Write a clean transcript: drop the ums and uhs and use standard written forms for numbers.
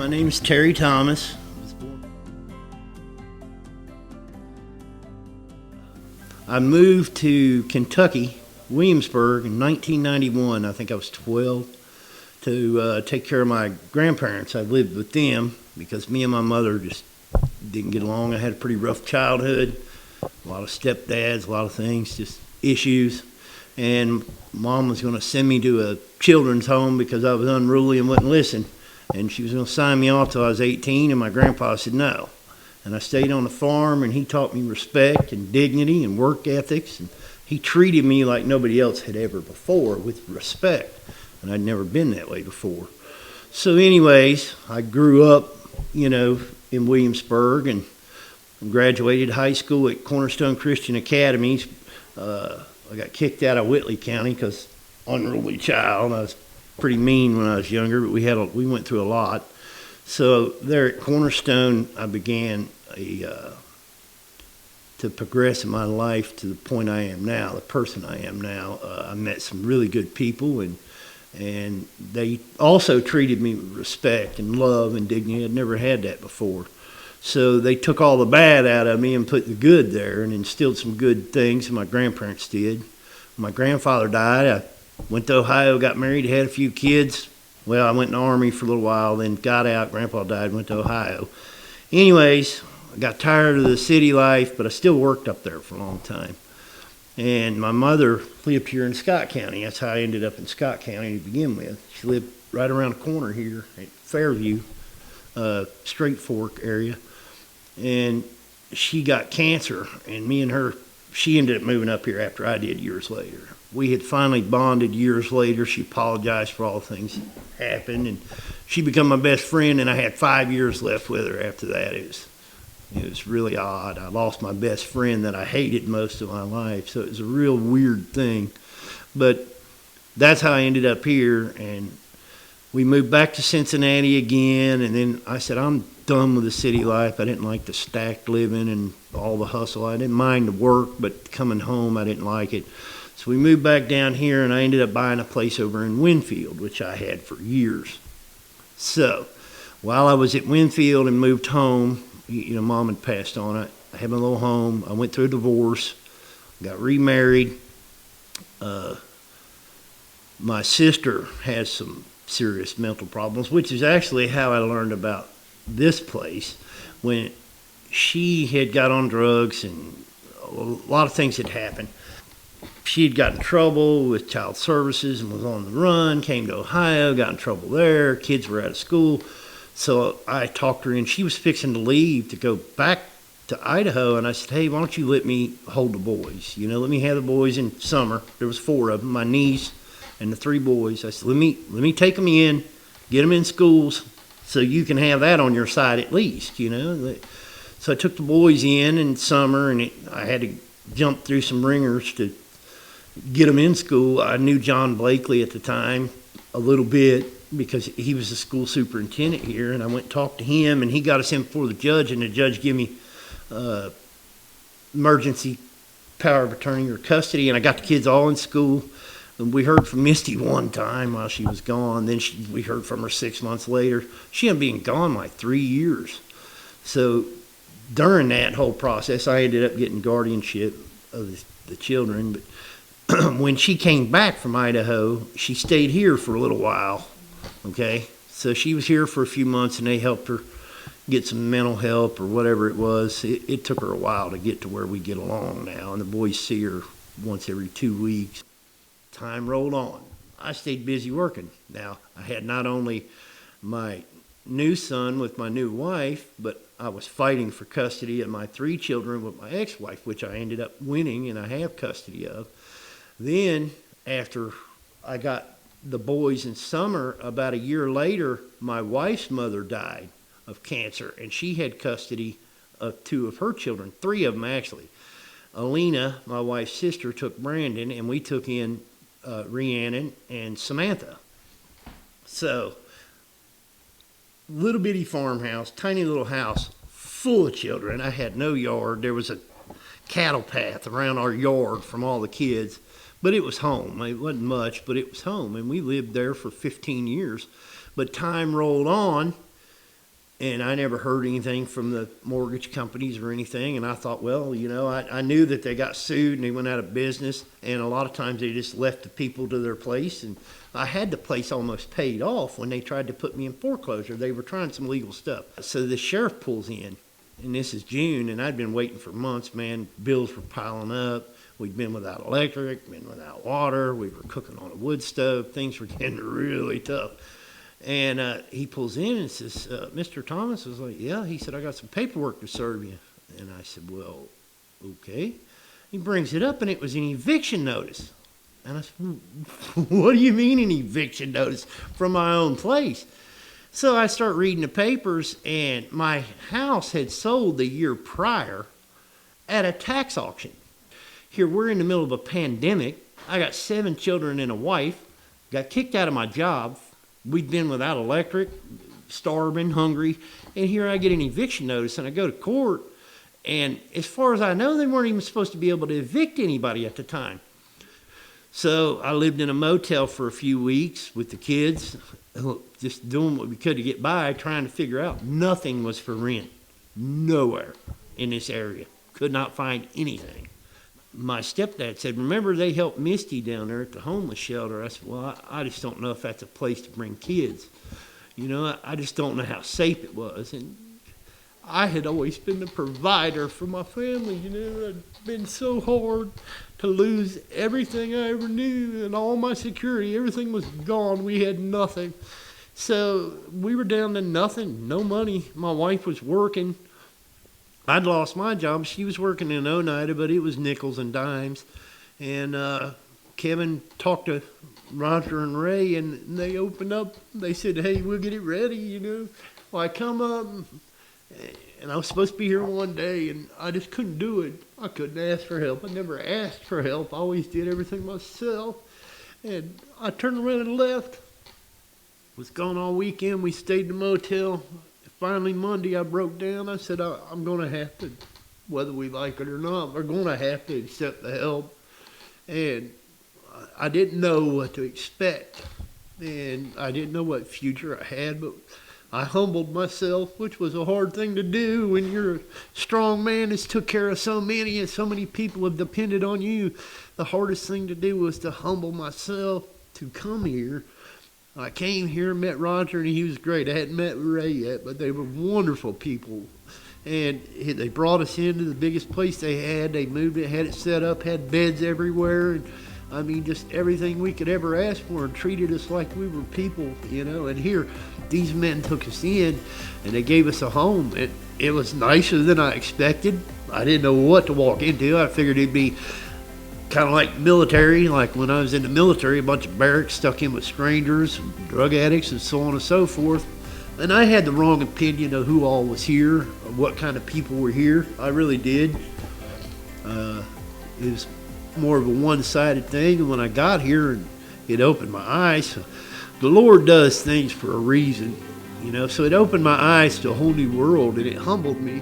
My name is Terry Thomas. I moved to Kentucky, Williamsburg, in 1991. I think I was 12, to take care of my grandparents. I lived with them because me and my mother just didn't get along. I had a pretty rough childhood, a lot of stepdads, a lot of things, just issues. And Mom was going to send me to a children's home because I was unruly and wouldn't listen. And she was going to sign me off till I was 18, and my grandpa said no. And I stayed on the farm, and he taught me respect and dignity and work ethics. And he treated me like nobody else had ever before, with respect. And I'd never been that way before. So anyways, I grew up, in Williamsburg and graduated high school at Cornerstone Christian Academy. I got kicked out of Whitley County because unruly child. I was pretty mean when I was younger, but we went through a lot. So there at Cornerstone, I began to progress in my life to the point I am now, the person I am now. I met some really good people, and they also treated me with respect and love and dignity. I'd never had that before. So they took all the bad out of me and put the good there and instilled some good things, and my grandparents did. When my grandfather died, I went to Ohio, got married, had a few kids. Well, I went in the Army for a little while, then got out. Grandpa died, went to Ohio. Anyways, I got tired of the city life, but I still worked up there for a long time. And my mother lived here in Scott County. That's how I ended up in Scott County to begin with. She lived right around the corner here at Fairview, Straight Fork area. And she got cancer, and me and her, she ended up moving up here after I did years later. We had finally bonded years later. She apologized for all the things that happened, and she became my best friend, and I had 5 years left with her after that. It was really odd. I lost my best friend that I hated most of my life, so it was a real weird thing. But that's how I ended up here, and we moved back to Cincinnati again, and then I said, I'm done with the city life. I didn't like the stacked living and all the hustle. I didn't mind the work, but coming home, I didn't like it. So we moved back down here, and I ended up buying a place over in Winfield, which I had for years. So while I was at Winfield and moved home, Mom had passed on. I had my little home. I went through a divorce, got remarried. My sister has some serious mental problems, which is actually how I learned about this place. When she had got on drugs and a lot of things had happened. She had got in trouble with child services and was on the run, came to Ohio, got in trouble there. Kids were out of school. So I talked her in. She was fixing to leave to go back to Idaho, and I said, hey, why don't you let me hold the boys? Let me have the boys in summer. There was 4 of them, my niece and the 3 boys. I said, let me take them in, get them in schools, so you can have that on your side at least, So I took the boys in summer, and I had to jump through some ringers to get them in school. I knew John Blakely at the time a little bit because he was the school superintendent here, and I went and talked to him, and he got us in before the judge, and the judge gave me emergency power of attorney or custody, and I got the kids all in school. And we heard from Misty one time while she was gone. Then we heard from her 6 months later. She ended up being gone like 3 years. So during that whole process, I ended up getting guardianship of the children. But when she came back from Idaho, she stayed here for a little while, okay? So she was here for a few months, and they helped her get some mental help or whatever it was. It took her a while to get to where we get along now, and the boys see her once every 2 weeks. Time rolled on. I stayed busy working. Now, I had not only my new son with my new wife, but I was fighting for custody of my 3 children with my ex-wife, which I ended up winning, and I have custody of. Then, after I got the boys in summer, about a year later, my wife's mother died of cancer, and she had custody of 2 of her children, 3 of them actually. Alina, my wife's sister, took Brandon, and we took in Rhiannon and Samantha. So, little bitty farmhouse, tiny little house, full of children. I had no yard. There was a cattle path around our yard from all the kids. But it was home. It wasn't much, but it was home. And we lived there for 15 years. But time rolled on, And I never heard anything from the mortgage companies or anything. And I thought, well, I knew that they got sued and they went out of business. And a lot of times they just left the people to their place. And I had the place almost paid off when they tried to put me in foreclosure. They were trying some legal stuff. So the sheriff pulls in, and this is June, and I'd been waiting for months, man. Bills were piling up. We'd been without electric, been without water. We were cooking on a wood stove. Things were getting really tough. And he pulls in and says, Mr. Thomas. I was like, yeah. He said, I got some paperwork to serve you. And I said, well, okay. He brings it up, and it was an eviction notice. And I said, what do you mean an eviction notice from my own place? So I start reading the papers, and my house had sold the year prior at a tax auction. Here, we're in the middle of a pandemic. I got 7 children and a wife, got kicked out of my job. We'd been without electric, starving, hungry, and here I get an eviction notice, and I go to court, and as far as I know, they weren't even supposed to be able to evict anybody at the time. So I lived in a motel for a few weeks with the kids, just doing what we could to get by, trying to figure out. Nothing was for rent, nowhere in this area. Could not find anything. My stepdad said, remember they helped Misty down there at the homeless shelter? I said, well, I just don't know if that's a place to bring kids. I just don't know how safe it was. And I had always been the provider for my family. It'd been so hard to lose everything I ever knew and all my security. Everything was gone. We had nothing. So we were down to nothing, no money. My wife was working. I'd lost my job. She was working in Oneida, but it was nickels and dimes. And Kevin talked to Roger and Ray, and they opened up. They said, hey, we'll get it ready, Well, I come up, and I was supposed to be here one day, and I just couldn't do it. I couldn't ask for help. I never asked for help. I always did everything myself. And I turned around and left. Was gone all weekend. We stayed in the motel. Finally, Monday, I broke down. I said, I'm going to have to, whether we like it or not, we're going to have to accept the help. And I didn't know what to expect. And I didn't know what future I had, but I humbled myself, which was a hard thing to do when you're a strong man that's took care of so many and so many people have depended on you. The hardest thing to do was to humble myself to come here. I came here, met Roger, and he was great. I hadn't met Ray yet, but they were wonderful people. And they brought us into the biggest place they had. They moved it, had it set up, had beds everywhere. And I mean, just everything we could ever ask for, and treated us like we were people, And here, these men took us in, and they gave us a home. It was nicer than I expected. I didn't know what to walk into. I figured it'd be kind of like military, like when I was in the military, a bunch of barracks stuck in with strangers, and drug addicts, and so on and so forth. And I had the wrong opinion of who all was here, or what kind of people were here. I really did. It was more of a one-sided thing, and when I got here, it opened my eyes. The Lord does things for a reason, So it opened my eyes to a whole new world, and it humbled me.